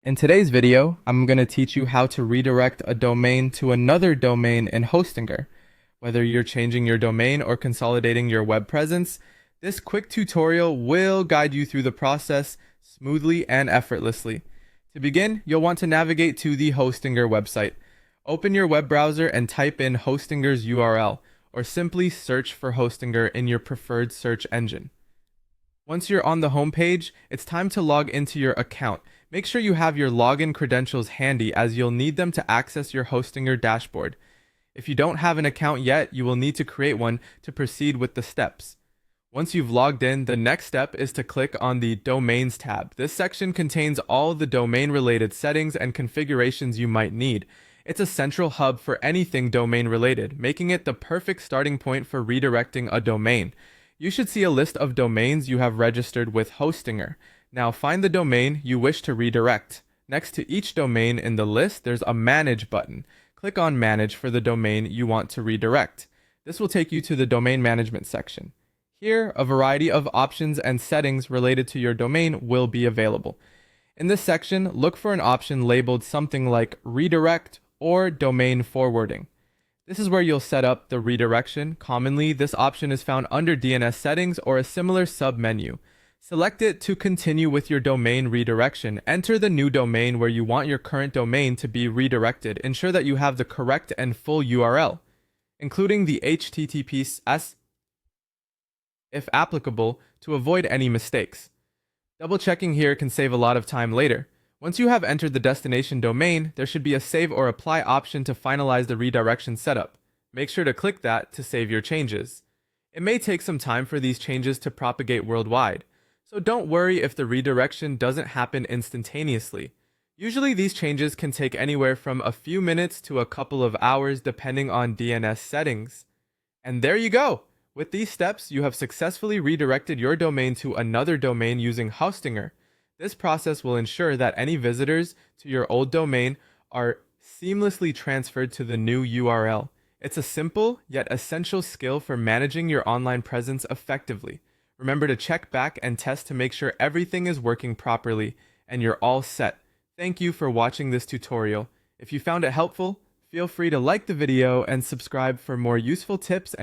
In today's video, I'm going to teach you how to redirect a domain to another domain in Hostinger. Whether you're changing your domain or consolidating your web presence, this quick tutorial will guide you through the process smoothly and effortlessly. To begin, you'll want to navigate to the Hostinger website. Open your web browser and type in Hostinger's URL, or simply search for Hostinger in your preferred search engine. Once you're on the home page, it's time to log into your account. Make sure you have your login credentials handy as you'll need them to access your Hostinger dashboard. If you don't have an account yet, you will need to create one to proceed with the steps. Once you've logged in, the next step is to click on the Domains tab. This section contains all the domain-related settings and configurations you might need. It's a central hub for anything domain-related, making it the perfect starting point for redirecting a domain. You should see a list of domains you have registered with Hostinger. Now find the domain you wish to redirect. Next to each domain in the list, there's a Manage button. Click on Manage for the domain you want to redirect. This will take you to the Domain Management section. Here, a variety of options and settings related to your domain will be available. In this section, look for an option labeled something like Redirect or Domain Forwarding. This is where you'll set up the redirection. Commonly, this option is found under DNS settings or a similar sub-menu. Select it to continue with your domain redirection. Enter the new domain where you want your current domain to be redirected. Ensure that you have the correct and full URL, including the HTTPS if applicable, to avoid any mistakes. Double checking here can save a lot of time later. Once you have entered the destination domain, there should be a Save or Apply option to finalize the redirection setup. Make sure to click that to save your changes. It may take some time for these changes to propagate worldwide, so don't worry if the redirection doesn't happen instantaneously. Usually these changes can take anywhere from a few minutes to a couple of hours depending on DNS settings. And there you go! With these steps, you have successfully redirected your domain to another domain using Hostinger. This process will ensure that any visitors to your old domain are seamlessly transferred to the new URL. It's a simple yet essential skill for managing your online presence effectively. Remember to check back and test to make sure everything is working properly and you're all set. Thank you for watching this tutorial. If you found it helpful, feel free to like the video and subscribe for more useful tips and